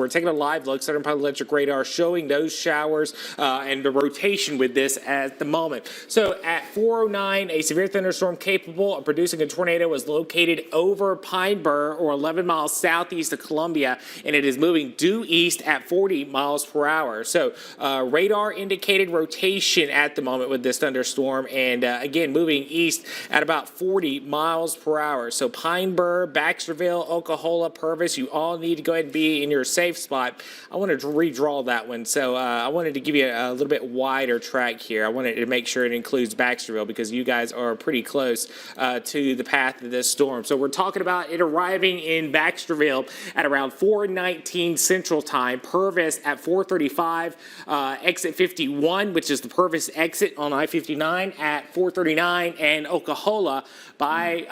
We're taking a live look, Southern Electric radar showing those showers and the rotation with this at the moment. So at 4:09, a severe thunderstorm capable of producing a tornado was located over Pine Bur, or 11 miles southeast of Columbia, and it is moving due east at 40 miles per hour. So radar indicated rotation at the moment with this thunderstorm, and again, moving east at about 40 miles per hour. So Pine Bur, Baxterville, Oklahola, Purvis, you all need to go ahead and be in your safe spot. I wanted to redraw that one, so I wanted to give you a little bit wider track here. I wanted to make sure it includes Baxterville because you guys are pretty close to the path of this storm. So we're talking about it arriving in Baxterville at around 4:19 Central Time, Purvis at 4:35, exit 51, which is the Purvis exit on I-59 at 4:39, and Oklahola by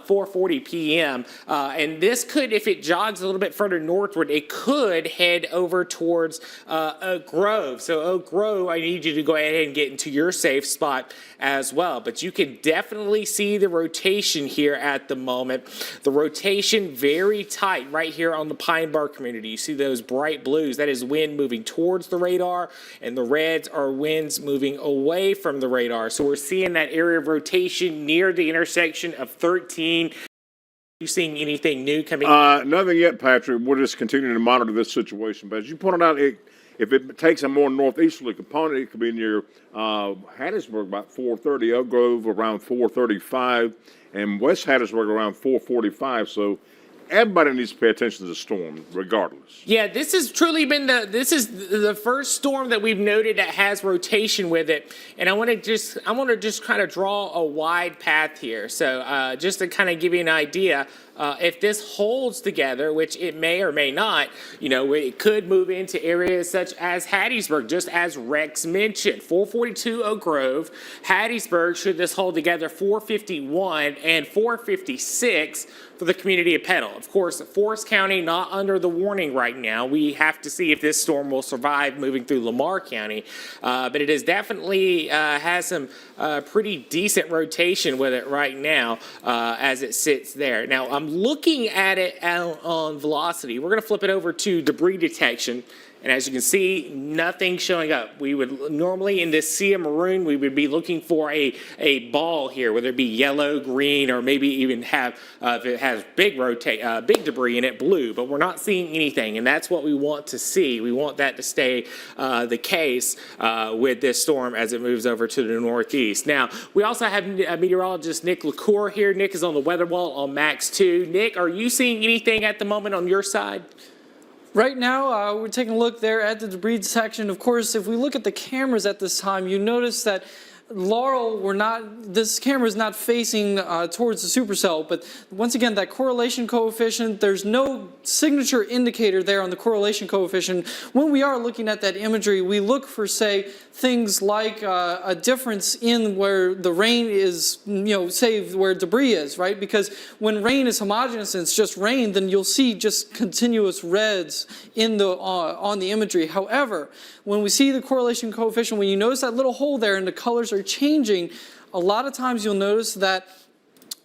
4:40 p.m. And this could, if it jogs a little bit further northward, it could head over towards Oak Grove. So Oak Grove, I need you to go ahead and get into your safe spot as well. But you can definitely see the rotation here at the moment. The rotation very tight right here on the Pine Bar community. You see those bright blues. That is wind moving towards the radar, and the reds are winds moving away from the radar. So we're seeing that area of rotation near the intersection of 13. You seeing anything new coming? Nothing yet, Patrick. We're just continuing to monitor this situation. But as you pointed out, if it takes a more northeasterly component, it could be near Hattiesburg about 4:30, Elk Grove around 4:35, and West Hattiesburg around 4:45. So everybody needs to pay attention to the storm, regardless. Yeah, this has truly been the first storm that we've noted that has rotation with it, and I want to just kind of draw a wide path here. So just to kind of give you an idea. If this holds together, which it may or may not, it could move into areas such as Hattiesburg, just as Rex mentioned. 442 Oak Grove, Hattiesburg, should this hold together, 451 and 456 for the community of Petal. Of course, Forest County not under the warning right now. We have to see if this storm will survive moving through Lamar County, but it is definitely has some pretty decent rotation with it right now as it sits there. Now, I'm looking at it on velocity. We're going to flip it over to debris detection. And as you can see, nothing showing up. We would normally, in this sea of maroon, we would be looking for a ball here, whether it be yellow, green, or maybe even have, if it has big debris in it, blue. But we're not seeing anything, and that's what we want to see. We want that to stay the case with this storm as it moves over to the northeast. Now, we also have meteorologist Nick LaCour here. Nick is on the weather wall on Max 2. Nick, are you seeing anything at the moment on your side? Right now, we're taking a look there at the debris section. Of course, if we look at the cameras at this time, you notice that Laurel, this camera is not facing towards the supercell, but once again, that correlation coefficient, there's no signature indicator there on the correlation coefficient. When we are looking at that imagery, we look for, say, things like a difference in where the rain is, say where debris is, right? Because when rain is homogeneous and it's just rain, then you'll see just continuous reds in the on the imagery. However, when we see the correlation coefficient, when you notice that little hole there and the colors are changing, a lot of times you'll notice that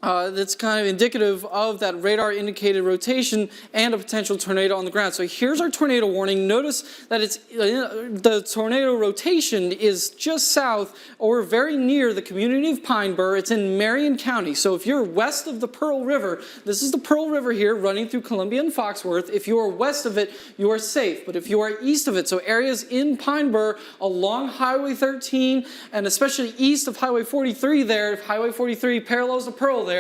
that's kind of indicative of that radar indicated rotation and a potential tornado on the ground. So here's our tornado warning. Notice that it's the tornado rotation is just south or very near the community of Pine Bur. It's in Marion County. So if you're west of the Pearl River, this is the Pearl River here running through Columbia and Foxworth. If you are west of it, you are safe. But if you are east of it, so areas in Pine Bur along Highway 13 and especially east of Highway 43 there, if Highway 43 parallels the Pearl there,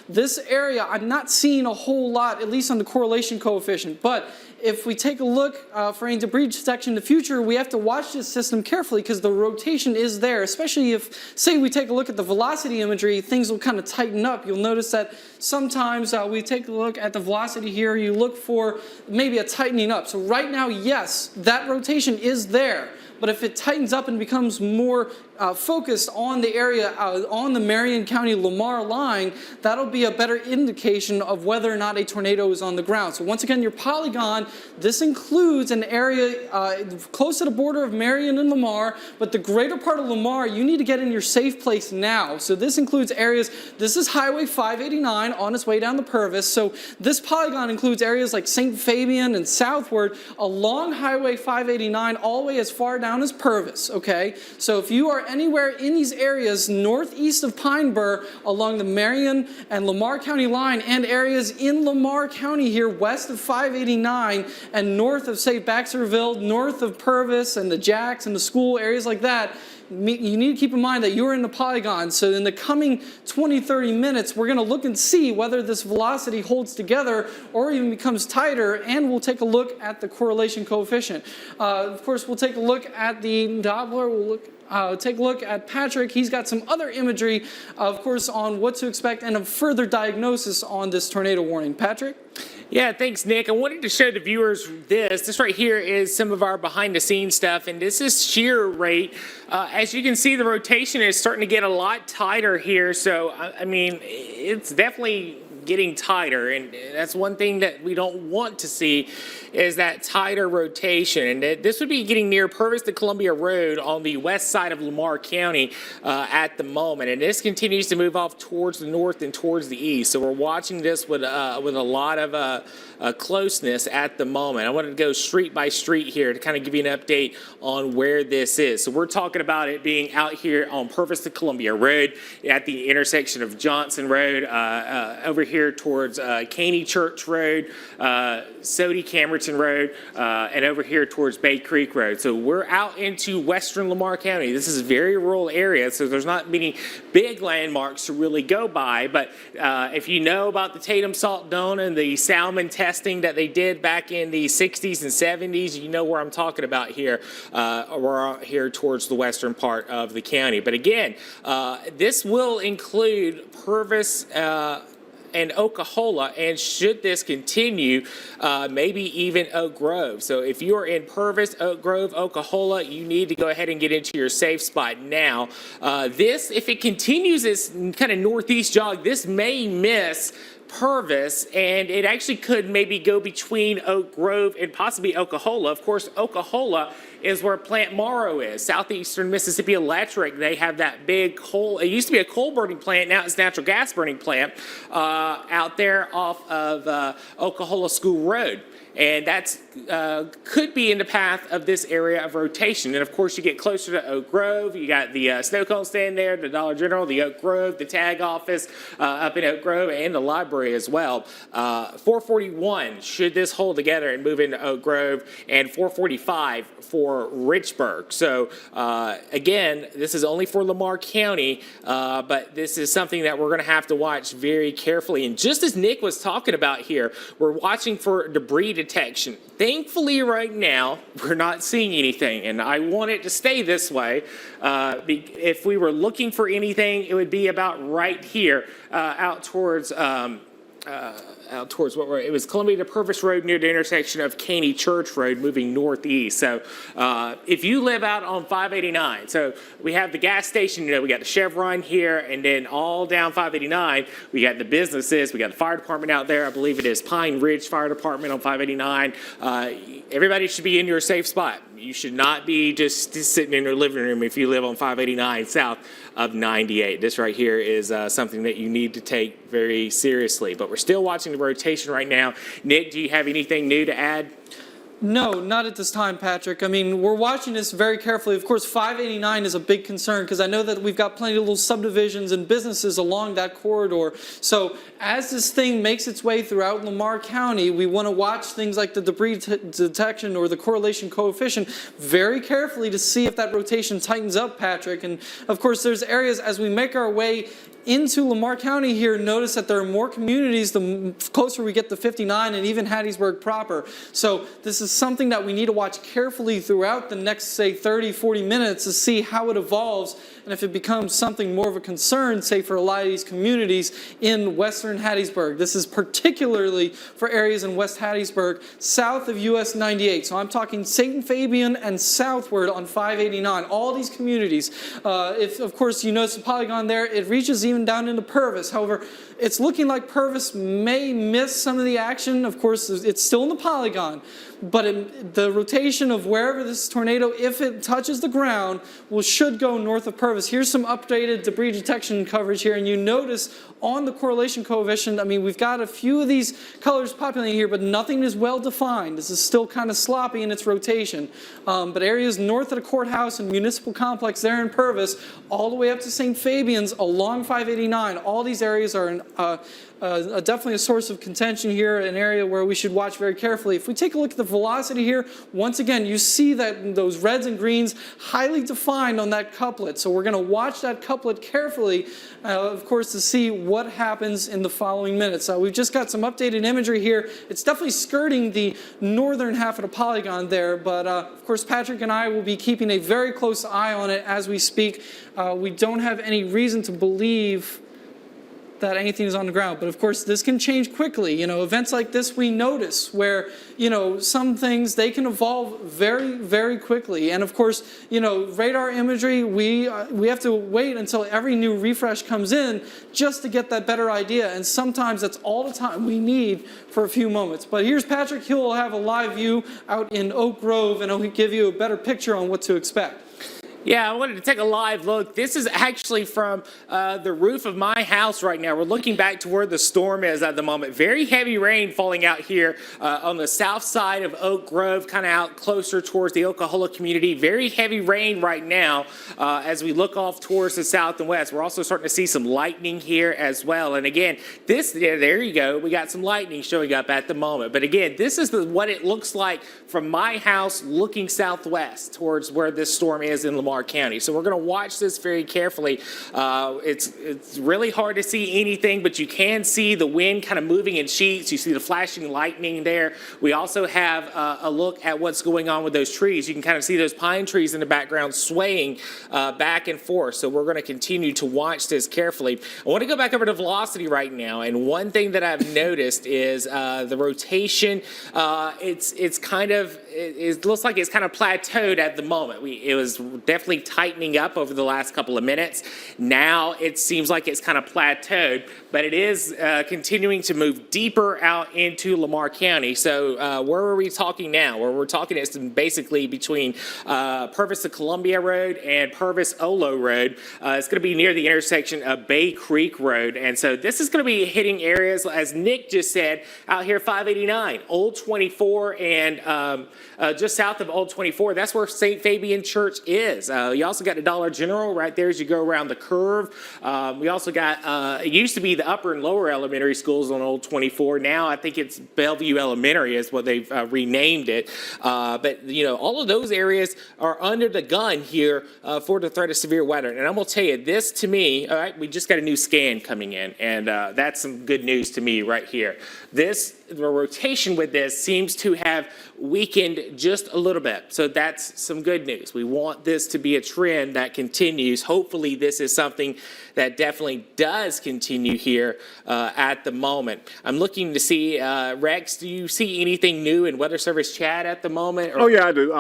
this area, I'm not seeing a whole lot, at least on the correlation coefficient. But if we take a look for any debris detection in the future, we have to watch this system carefully because the rotation is there, especially if, say, we take a look at the velocity imagery, things will kind of tighten up. You'll notice that sometimes we take a look at the velocity here, you look for maybe a tightening up. So right now, yes, that rotation is there. But if it tightens up and becomes more focused on the area on the Marion County-Lamar line, that'll be a better indication of whether or not a tornado is on the ground. So once again, your polygon, this includes an area close to the border of Marion and Lamar, but the greater part of Lamar, you need to get in your safe place now. So this includes areas, this is Highway 589 on its way down the Purvis. So this polygon includes areas like St. Fabian and southward along Highway 589 all the way as far down as Purvis, okay? So if you are anywhere in these areas northeast of Pine Bur along the Marion and Lamar County line and areas in Lamar County here west of 589 and north of, say, Baxterville, north of Purvis and the Jacks and the school, areas like that, you need to keep in mind that you're in the polygon. So in the coming 20, 30 minutes, we're going to look and see whether this velocity holds together or even becomes tighter, and we'll take a look at the correlation coefficient. Of course, we'll take a look at the Doppler. We'll take a look at Patrick. He's got some other imagery, of course, on what to expect and a further diagnosis on this tornado warning. Patrick? Yeah, thanks, Nick. I wanted to show the viewers this. This right here is some of our behind-the-scenes stuff, and this is shear rate. As you can see, the rotation is starting to get a lot tighter here. So, I mean, it's definitely getting tighter, and that's one thing that we don't want to see is that tighter rotation. And this would be getting near Purvis to Columbia Road on the west side of Lamar County at the moment, and this continues to move off towards the north and towards the east. So we're watching this with a lot of closeness at the moment. I wanted to go street by street here to kind of give you an update on where this is. So we're talking about it being out here on Purvis to Columbia Road at the intersection of Johnson Road, over here towards Caney Church Road, Sodie Camerton Road, and over here towards Bay Creek Road. So we're out into western Lamar County. This is a very rural area, so there's not many big landmarks to really go by. But if you know about the Tatum Salt Dome and the salmon testing that they did back in the 60s and 70s, you know where I'm talking about here. We're out here towards the western part of the county. But again, this will include Purvis and Oklahola, and should this continue, maybe even Oak Grove. So if you are in Purvis, Oak Grove, Oklahola, you need to go ahead and get into your safe spot now. This, if it continues this kind of northeast jog, this may miss Purvis, and it actually could maybe go between Oak Grove and possibly Oklahola. Of course, Oklahola is where Plant Morrow is, Southeastern Mississippi Electric. They have that big coal. It used to be a coal burning plant. Now it's a natural gas burning plant out there off of Oklahola School Road. And that's could be in the path of this area of rotation. And of course, you get closer to Oak Grove. You got the snow cone stand there, the Dollar General, the Oak Grove, the tag office up in Oak Grove, and the library as well. 441 should this hold together and move into Oak Grove, and 445 for Richburg. So again, this is only for Lamar County, but this is something that we're going to have to watch very carefully. And just as Nick was talking about here, we're watching for debris detection. Thankfully, right now, we're not seeing anything, and I want it to stay this way. If we were looking for anything, it would be about right here, out towards it was Columbia to Purvis Road near the intersection of Caney Church Road moving northeast. So if you live out on 589, so we have the gas station, we got the Chevron here, and then all down 589, we got the businesses, we got the fire department out there. I believe it is Pine Ridge Fire Department on 589. Everybody should be in your safe spot. You should not be just sitting in your living room if you live on 589 south of 98. This right here is something that you need to take very seriously. But we're still watching the rotation right now. Nick, do you have anything new to add? No, not at this time, Patrick. I mean, we're watching this very carefully. Of course, 589 is a big concern because I know that we've got plenty of little subdivisions and businesses along that corridor. So as this thing makes its way throughout Lamar County, we want to watch things like the debris detection or the correlation coefficient very carefully to see if that rotation tightens up, Patrick. And of course, there's areas as we make our way into Lamar County here, notice that there are more communities the closer we get to 59 and even Hattiesburg proper. So this is something that we need to watch carefully throughout the next, say, 30, 40 minutes to see how it evolves and if it becomes something more of a concern, say for a lot of these communities in western Hattiesburg. This is particularly for areas in West Hattiesburg, south of US 98. So I'm talking St. Fabian and southward on 589. All these communities, if of course you notice the polygon there, it reaches even down into Purvis. However, it's looking like Purvis may miss some of the action. Of course, it's still in the polygon, but the rotation of wherever this tornado, if it touches the ground, should go north of Purvis. Here's some updated debris detection coverage here, and you notice on the correlation coefficient, I mean, we've got a few of these colors populating here, but nothing is well defined. This is still kind of sloppy in its rotation. But areas north of the courthouse and municipal complex there in Purvis, all the way up to St. Fabian's along 589, all these areas are definitely a source of contention here, an area where we should watch very carefully. If we take a look at the velocity here, once again, you see that those reds and greens highly defined on that couplet. So we're going to watch that couplet carefully, of course, to see what happens in the following minutes. We've just got some updated imagery here. It's definitely skirting the northern half of the polygon there, but of course, Patrick and I will be keeping a very close eye on it as we speak. We don't have any reason to believe that anything is on the ground. But of course, this can change quickly. You know, events like this we notice where, you know, some things, they can evolve very, very quickly. And of course, you know, radar imagery, we have to wait until every new refresh comes in just to get that better idea. And sometimes that's all the time we need for a few moments. But here's Patrick. He'll have a live view out in Oak Grove, and he'll give you a better picture on what to expect. Yeah, I wanted to take a live look. This is actually from the roof of my house right now. We're looking back to where the storm is at the moment. Very heavy rain falling out here on the south side of Oak Grove, kind of out closer towards the Oklahola community. Very heavy rain right now as we look off towards the south and west. We're also starting to see some lightning here as well. And again, there you go. We got some lightning showing up at the moment. But again, this is what it looks like from my house looking southwest towards where this storm is in Lamar County. So we're going to watch this very carefully. It's really hard to see anything, but you can see the wind kind of moving in sheets. You see the flashing lightning there. We also have a look at what's going on with those trees. You can kind of see those pine trees in the background swaying back and forth. So we're going to continue to watch this carefully. I want to go back over to velocity right now. And one thing that I've noticed is the rotation. It looks like it's kind of plateaued at the moment. It was definitely tightening up over the last couple of minutes. Now it seems like it's kind of plateaued, but it is continuing to move deeper out into Lamar County. So where are we talking now? Where we're talking is basically between Purvis to Columbia Road and Purvis Olo Road. It's going to be near the intersection of Bay Creek Road. And so this is going to be hitting areas, as Nick just said, out here 589, Old 24, and just south of Old 24. That's where St. Fabian Church is. You also got the Dollar General right there as you go around the curve. We also got, it used to be the upper and lower elementary schools on Old 24. Now I think it's Bellevue Elementary is what they've renamed it. But, you know, all of those areas are under the gun here for the threat of severe weather. And I'm going to tell you, this to me, all right, we just got a new scan coming in, and that's some good news to me right here. The rotation with this seems to have weakened just a little bit. So that's some good news. We want this to be a trend that continues. Hopefully this is something that definitely does continue here at the moment. I'm looking to see, Rex, do you see anything new in Weather Service chat at the moment? Oh, yeah, I do.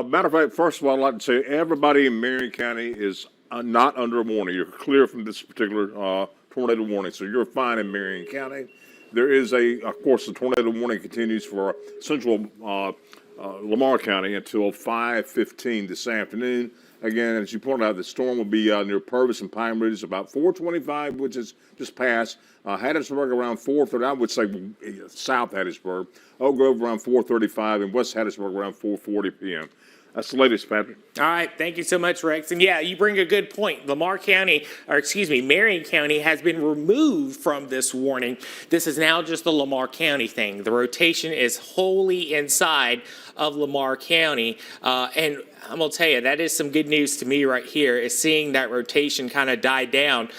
Matter of fact, first of all, I'd like to say everybody in Marion County is not under a warning. You're clear from this particular tornado warning, so you're fine in Marion County. There is of course, the tornado warning continues for central Lamar County until 5:15 this afternoon. Again, as you pointed out, the storm will be near Purvis and Pine Ridge about 4:25, which is just past. Hattiesburg around 4:30. I would say South Hattiesburg. Oak Grove around 4:35, and West Hattiesburg around 4:40 p.m. That's the latest, Patrick. All right. Thank you so much, Rex. And yeah, you bring a good point. Marion County has been removed from this warning. This is now just the Lamar County thing. The rotation is wholly inside of Lamar County. And I'm going to tell you, that is some good news to me right here, is seeing that rotation kind of die down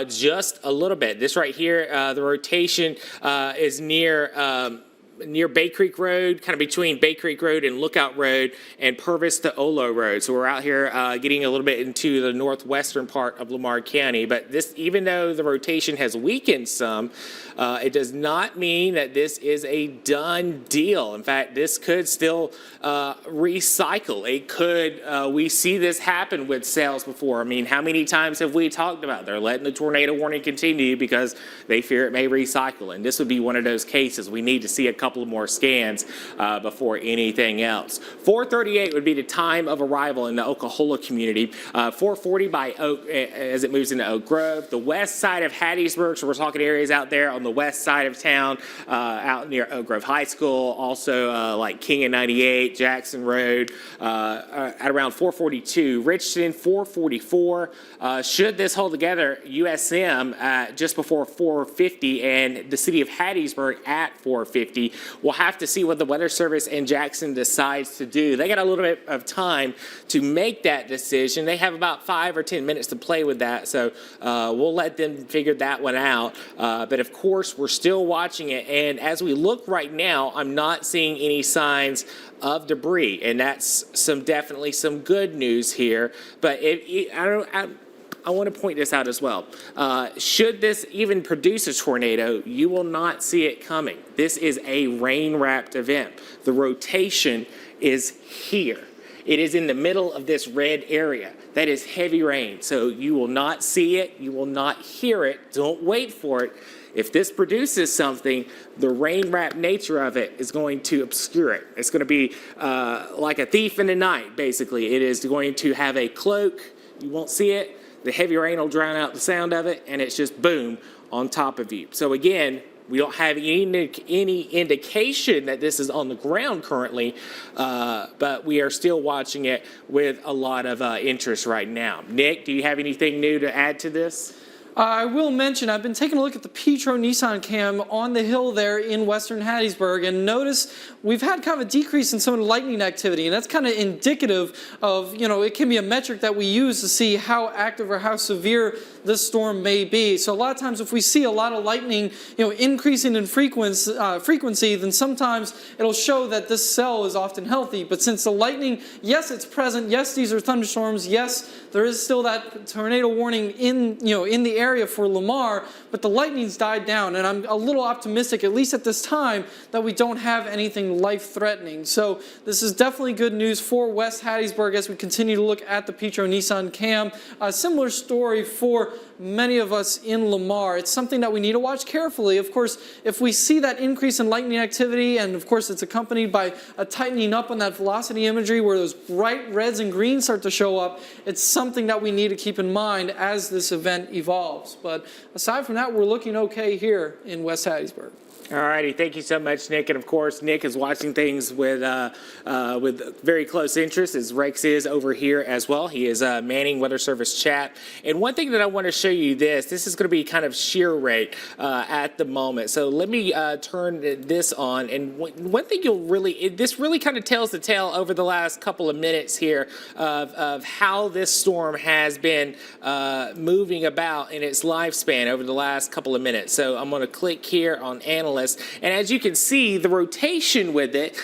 just a little bit. This right here, the rotation is near near Bay Creek Road, kind of between Bay Creek Road and Lookout Road, and Purvis to Olo Road. So we're out here getting a little bit into the northwestern part of Lamar County. But this, even though the rotation has weakened some, it does not mean that this is a done deal. In fact, this could still recycle. It could, we see this happen with cells before. I mean, how many times have we talked about they're letting the tornado warning continue because they fear it may recycle? And this would be one of those cases. We need to see a couple of more scans before anything else. 4:38 would be the time of arrival in the Oklahola community. 4:40 by Oak as it moves into Oak Grove. The west side of Hattiesburg, so we're talking areas out there on the west side of town, out near Oak Grove High School, also like King and 98, Jackson Road, at around 4:42. Richton, 4:44. Should this hold together, USM just before 4:50, and the city of Hattiesburg at 4:50. We'll have to see what the Weather Service in Jackson decides to do. They got a little bit of time to make that decision. They have about 5 or 10 minutes to play with that, so we'll let them figure that one out. But of course, we're still watching it, and as we look right now, I'm not seeing any signs of debris, and that's definitely some good news here. But I want to point this out as well. Should this even produce a tornado, you will not see it coming. This is a rain-wrapped event. The rotation is here. It is in the middle of this red area. That is heavy rain. So you will not see it. You will not hear it. Don't wait for it. If this produces something, the rain-wrapped nature of it is going to obscure it. It's going to be like a thief in the night, basically. It is going to have a cloak. You won't see it. The heavy rain will drown out the sound of it, and it's just boom on top of you. So again, we don't have any indication that this is on the ground currently, but we are still watching it with a lot of interest right now. Nick, do you have anything new to add to this? I will mention, I've been taking a look at the Petro Nissan cam on the hill there in western Hattiesburg, and notice we've had kind of a decrease in some of the lightning activity, and that's kind of indicative of, it can be a metric that we use to see how active or how severe this storm may be. So a lot of times if we see a lot of lightning, increasing in frequency, then sometimes it'll show that this cell is often healthy. But since the lightning, yes, it's present, yes, these are thunderstorms, yes, there is still that tornado warning in the area for Lamar, but the lightning's died down, and I'm a little optimistic, at least at this time, that we don't have anything life-threatening. So this is definitely good news for West Hattiesburg as we continue to look at the Petro Nissan cam. A similar story for many of us in Lamar. It's something that we need to watch carefully. Of course, if we see that increase in lightning activity, and of course it's accompanied by a tightening up on that velocity imagery where those bright reds and greens start to show up, it's something that we need to keep in mind as this event evolves. But aside from that, we're looking okay here in West Hattiesburg. All righty, thank you so much, Nick. And of course, Nick is watching things with very close interest, as Rex is over here as well. He is manning Weather Service chat. And one thing that I want to show you this is going to be kind of shear rate at the moment. So let me turn this on. And one thing this really kind of tells the tale over the last couple of minutes here of how this storm has been moving about in its lifespan over the last couple of minutes. So I'm going to click here on Analyst. And as you can see, the rotation with it,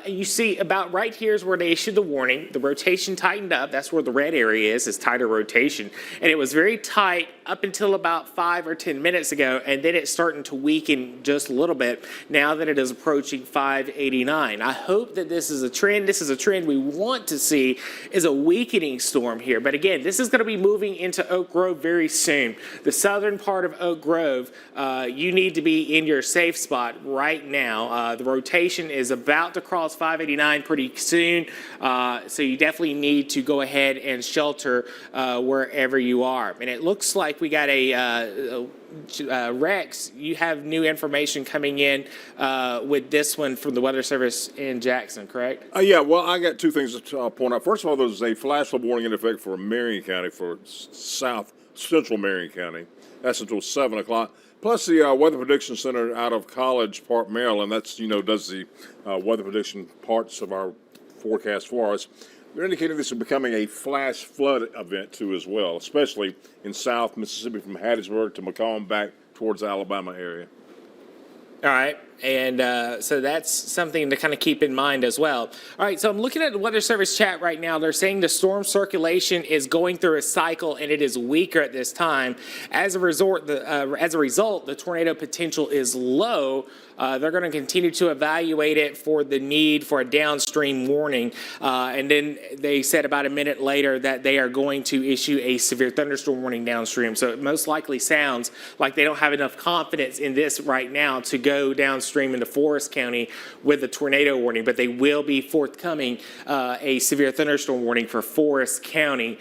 you see about right here is where they issued the warning. The rotation tightened up. That's where the red area is tighter rotation. And it was very tight up until about 5 or 10 minutes ago, and then it's starting to weaken just a little bit now that it is approaching 589. I hope that this is a trend. This is a trend we want to see, is a weakening storm here. But again, this is going to be moving into Oak Grove very soon. The southern part of Oak Grove, you need to be in your safe spot right now. The rotation is about to cross 589 pretty soon, so you definitely need to go ahead and shelter wherever you are. And it looks like we got a Rex, you have new information coming in with this one from the Weather Service in Jackson, correct? Yeah, well, I got two things to point out. First of all, there's a flash flood warning in effect for Marion County, for south central Marion County. That's until 7 o'clock. Plus, the Weather Prediction Center out of College Park, Maryland, that's, does the weather prediction parts of our forecast for us. They're indicating this is becoming a flash flood event, too, as well, especially in South Mississippi from Hattiesburg to Macomb back towards the Alabama area. All right. And so that's something to kind of keep in mind as well. All right, so I'm looking at the Weather Service chat right now. They're saying the storm circulation is going through a cycle and it is weaker at this time. As a result, the tornado potential is low. They're going to continue to evaluate it for the need for a downstream warning. And then they said about a minute later that they are going to issue a severe thunderstorm warning downstream. So it most likely sounds like they don't have enough confidence in this right now to go downstream into Forest County with a tornado warning, but they will be forthcoming a severe thunderstorm warning for Forest County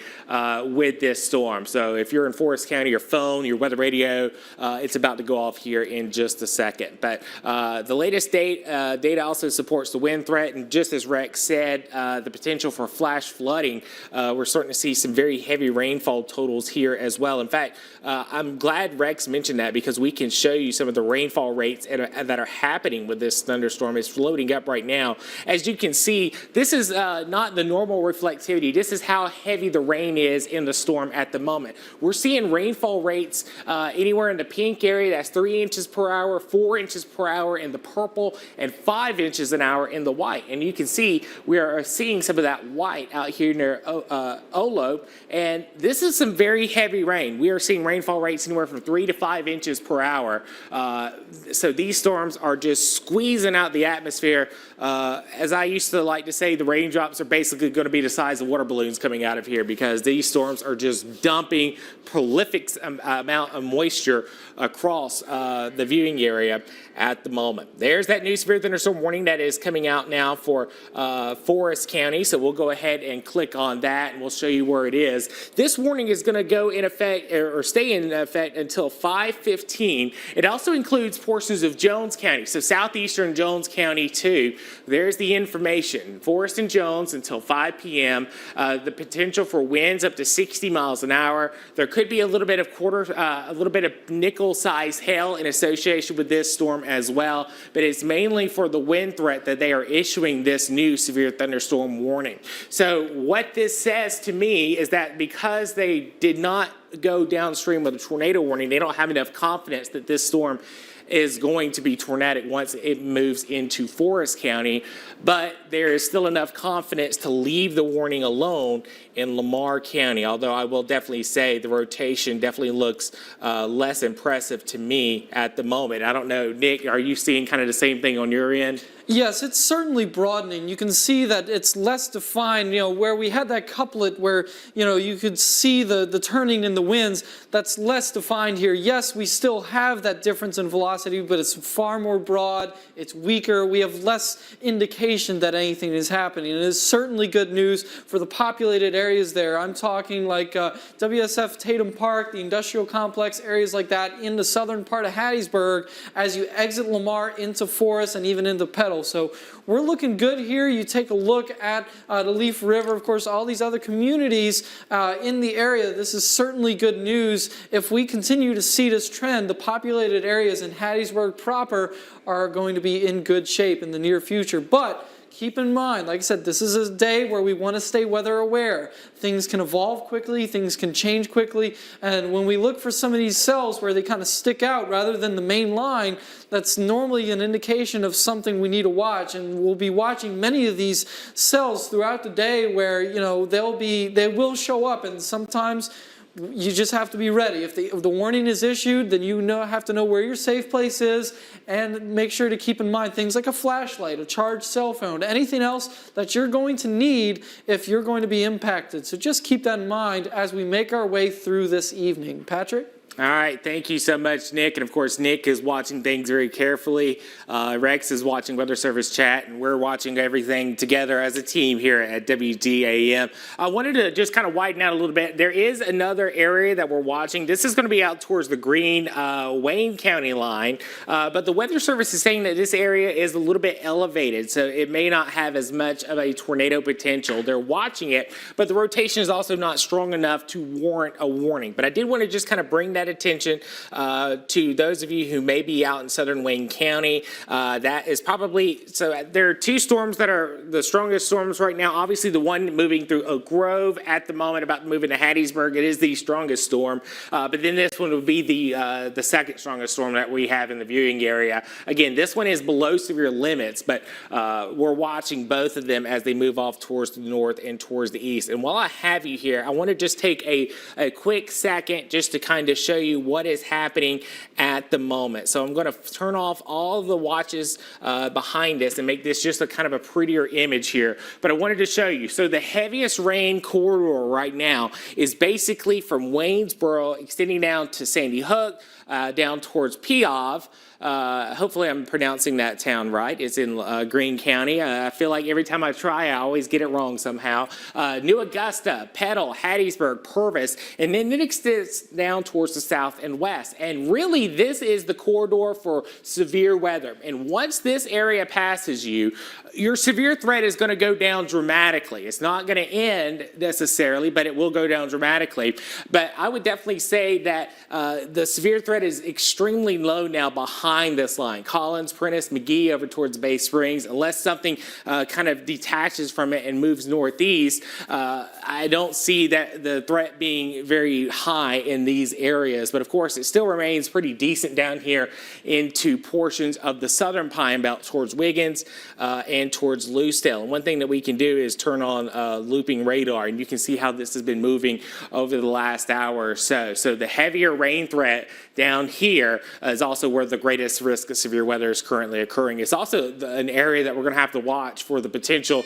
with this storm. So if you're in Forest County, your phone, your weather radio, it's about to go off here in just a second. But the latest data also supports the wind threat, and just as Rex said, the potential for flash flooding. We're starting to see some very heavy rainfall totals here as well. In fact, I'm glad Rex mentioned that because we can show you some of the rainfall rates that are happening with this thunderstorm. It's loading up right now. As you can see, this is not the normal reflectivity. This is how heavy the rain is in the storm at the moment. We're seeing rainfall rates anywhere in the pink area. That's 3 inches per hour, 4 inches per hour in the purple, and 5 inches an hour in the white. And you can see we are seeing some of that white out here near Olo. And this is some very heavy rain. We are seeing rainfall rates anywhere from 3 to 5 inches per hour. So these storms are just squeezing out the atmosphere. As I used to like to say, the raindrops are basically going to be the size of water balloons coming out of here because these storms are just dumping prolific amount of moisture across the viewing area at the moment. There's that new severe thunderstorm warning that is coming out now for Forest County. So we'll go ahead and click on that and we'll show you where it is. This warning is going to go in effect or stay in effect until 5:15. It also includes portions of Jones County, so southeastern Jones County too. There's the information. Forest and Jones until 5 p.m. The potential for winds up to 60 miles an hour. There could be a little bit of nickel-sized hail in association with this storm as well, but it's mainly for the wind threat that they are issuing this new severe thunderstorm warning. So what this says to me is that because they did not go downstream with a tornado warning, they don't have enough confidence that this storm is going to be tornadic once it moves into Forest County, but there is still enough confidence to leave the warning alone in Lamar County, although I will definitely say the rotation definitely looks less impressive to me at the moment. I don't know, Nick, are you seeing kind of the same thing on your end? Yes, it's certainly broadening. You can see that it's less defined, where we had that couplet where, you could see the turning in the winds. That's less defined here. Yes, we still have that difference in velocity, but it's far more broad. It's weaker. We have less indication that anything is happening. And it is certainly good news for the populated areas there. I'm talking like WSF Tatum Park, the industrial complex, areas like that in the southern part of Hattiesburg as you exit Lamar into Forest and even into Petal. So we're looking good here. You take a look at the Leaf River, of course, all these other communities in the area. This is certainly good news. If we continue to see this trend, the populated areas in Hattiesburg proper are going to be in good shape in the near future. But keep in mind, like I said, this is a day where we want to stay weather aware. Things can evolve quickly, things can change quickly, and when we look for some of these cells where they kind of stick out rather than the main line, that's normally an indication of something we need to watch. And we'll be watching many of these cells throughout the day where, they will show up, and sometimes you just have to be ready. If the warning is issued, then you have to know where your safe place is and make sure to keep in mind things like a flashlight, a charged cell phone, anything else that you're going to need if you're going to be impacted. So just keep that in mind as we make our way through this evening. Patrick? All right, thank you so much, Nick. And of course, Nick is watching things very carefully. Rex is watching Weather Service chat, and we're watching everything together as a team here at WDAM. I wanted to just kind of widen out a little bit. There is another area that we're watching. This is going to be out towards the green Wayne County line, but the Weather Service is saying that this area is a little bit elevated, so it may not have as much of a tornado potential. They're watching it, but the rotation is also not strong enough to warrant a warning. But I did want to just kind of bring that that attention to those of you who may be out in southern Wayne County. That is probably, so there are two storms that are the strongest storms right now. Obviously, the one moving through Oak Grove at the moment, about to move into Hattiesburg, it is the strongest storm. But then this one would be the second strongest storm that we have in the viewing area. Again, this one is below severe limits, but we're watching both of them as they move off towards the north and towards the east. And while I have you here, I want to just take a quick second just to kind of show you what is happening at the moment. So I'm going to turn off all of the watches behind us and make this just a kind of a prettier image here. But I wanted to show you. So the heaviest rain corridor right now is basically from Waynesboro extending down to Sandy Hook, down towards Piave. Hopefully I'm pronouncing that town right. It's in Greene County. I feel like every time I try, I always get it wrong somehow. New Augusta, Petal, Hattiesburg, Purvis, and then it extends down towards the south and west. And really, this is the corridor for severe weather. And once this area passes you, your severe threat is going to go down dramatically. It's not going to end necessarily, but it will go down dramatically. But I would definitely say that the severe threat is extremely low now behind this line. Collins, Prentice, McGee over towards Bay Springs. Unless something kind of detaches from it and moves northeast, I don't see that the threat being very high in these areas. But of course, it still remains pretty decent down here into portions of the southern Pine Belt towards Wiggins and towards Lucedale. And one thing that we can do is turn on looping radar, and you can see how this has been moving over the last hour or so. So the heavier rain threat down here is also where the greatest risk of severe weather is currently occurring. It's also an area that we're going to have to watch for the potential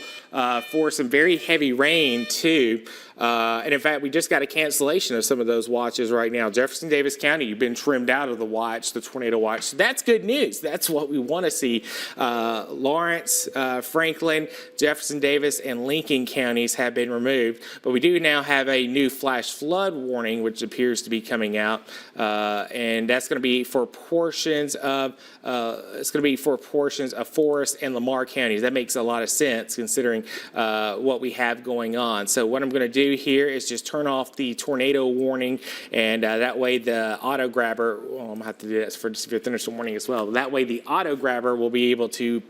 for some very heavy rain too. And in fact, we just got a cancellation of some of those watches right now. Jefferson Davis County, you've been trimmed out of the watch, the tornado watch. So that's good news. That's what we want to see. Lawrence, Franklin, Jefferson Davis, and Lincoln counties have been removed. But we do now have a new flash flood warning, which appears to be coming out. And that's going to be for portions of Forest and Lamar counties. That makes a lot of sense considering what we have going on. So what I'm going to do here is just turn off the tornado warning, and that way the auto grabber, well, I'm going to have to do that for severe thunderstorm warning as well. That way the auto grabber will be able to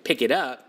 pick it up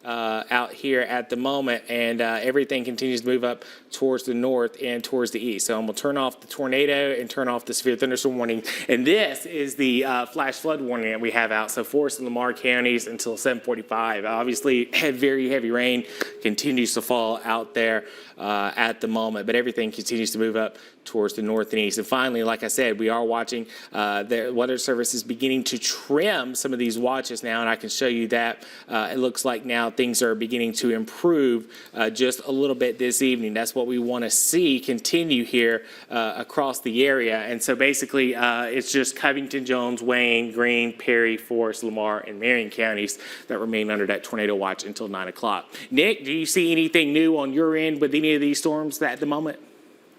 out here at the moment, and everything continues to move up towards the north and towards the east. So I'm going to turn off the tornado and turn off the severe thunderstorm warning. And this is the flash flood warning that we have out. So Forest and Lamar counties until 7:45. Obviously, very heavy rain continues to fall out there at the moment, but everything continues to move up towards the north and east. And finally, like I said, we are watching the Weather Service is beginning to trim some of these watches now, and I can show you that. It looks like now things are beginning to improve just a little bit this evening. That's what we want to see continue here across the area. And so basically, it's just Covington, Jones, Wayne, Greene, Perry, Forest, Lamar, and Marion counties that remain under that tornado watch until 9 o'clock. Nick, do you see anything new on your end with any of these storms at the moment?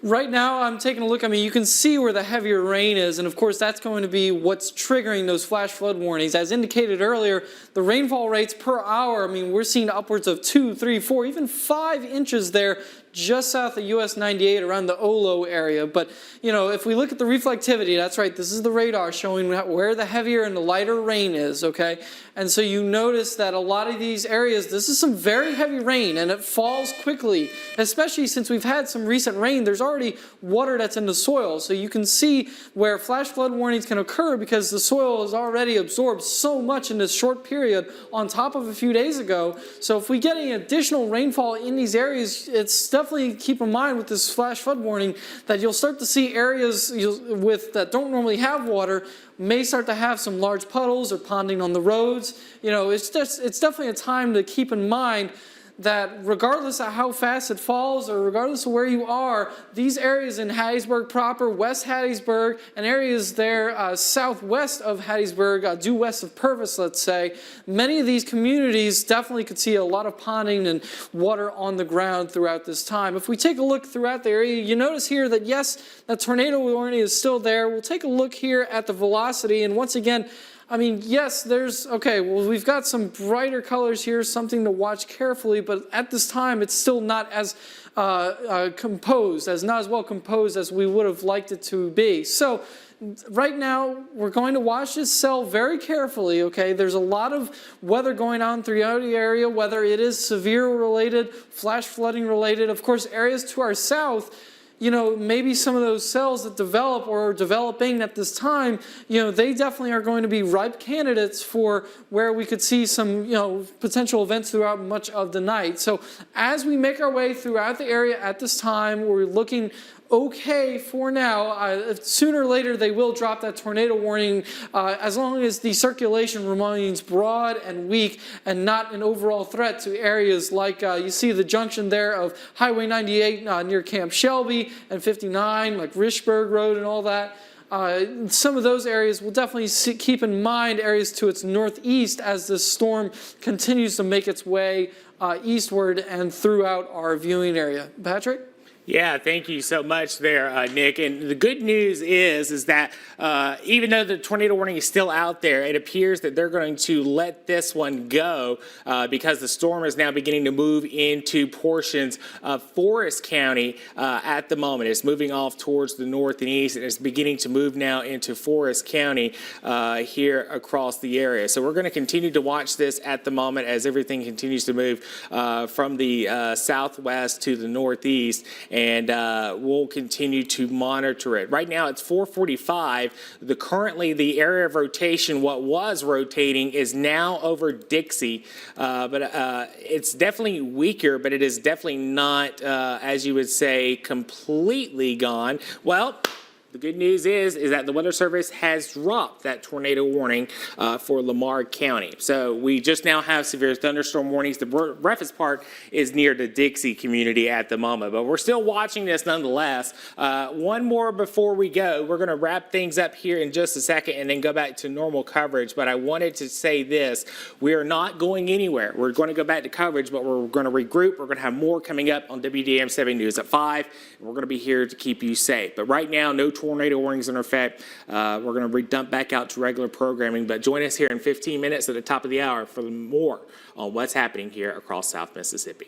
Right now, I'm taking a look. I mean, you can see where the heavier rain is, and of course, that's going to be what's triggering those flash flood warnings. As indicated earlier, the rainfall rates per hour, I mean, we're seeing upwards of 2, 3, 4, even 5 inches there just south of US 98 around the Olo area. But, you know, if we look at the reflectivity, that's right, this is the radar showing where the heavier and the lighter rain is, okay? And so you notice that a lot of these areas, this is some very heavy rain, and it falls quickly, especially since we've had some recent rain. There's already water that's in the soil, so you can see where flash flood warnings can occur because the soil has already absorbed so much in this short period on top of a few days ago. So if we get any additional rainfall in these areas, it's definitely keep in mind with this flash flood warning that you'll start to see areas that don't normally have water may start to have some large puddles or ponding on the roads. You know, it's definitely a time to keep in mind that regardless of how fast it falls or regardless of where you are, these areas in Hattiesburg proper, West Hattiesburg, and areas there southwest of Hattiesburg, due west of Purvis, let's say, many of these communities definitely could see a lot of ponding and water on the ground throughout this time. If we take a look throughout the area, you notice here that yes, that tornado warning is still there. We'll take a look here at the velocity, and once again, I mean, yes, okay, well, we've got some brighter colors here, something to watch carefully, but at this time, it's still not as not as well composed as we would have liked it to be. So right now, we're going to watch this cell very carefully, okay? There's a lot of weather going on throughout the area, whether it is severe related, flash flooding related. Of course, areas to our south, you know, maybe some of those cells that develop or are developing at this time, you know, they definitely are going to be ripe candidates for where we could see some, you know, potential events throughout much of the night. So as we make our way throughout the area at this time, we're looking okay for now. Sooner or later, they will drop that tornado warning as long as the circulation remains broad and weak and not an overall threat to areas like you see the junction there of Highway 98 near Camp Shelby and 59, like Richburg Road and all that. Some of those areas will definitely keep in mind areas to its northeast as the storm continues to make its way eastward and throughout our viewing area. Patrick? Yeah, thank you so much there, Nick. And the good news is that even though the tornado warning is still out there, it appears that they're going to let this one go because the storm is now beginning to move into portions of Forest County at the moment. It's moving off towards the north and east, and it's beginning to move now into Forest County here across the area. So we're going to continue to watch this at the moment as everything continues to move from the southwest to the northeast. And we'll continue to monitor it. Right now it's 4:45. Currently the area of rotation, what was rotating, is now over Dixie, but it's definitely weaker, but it is definitely not, as you would say, completely gone. Well, the good news is that the Weather Service has dropped that tornado warning for Lamar County. So we just now have severe thunderstorm warnings. The roughest part is near the Dixie community at the moment, but we're still watching this nonetheless. One more before we go. We're going to wrap things up here in just a second and then go back to normal coverage, but I wanted to say this. We are not going anywhere. We're going to go back to coverage, but we're going to regroup. We're going to have more coming up on WDAM 7 News at 5, and we're going to be here to keep you safe. But right now, no tornado warnings in effect. We're going to dump back out to regular programming, but join us here in 15 minutes at the top of the hour for more on what's happening here across South Mississippi.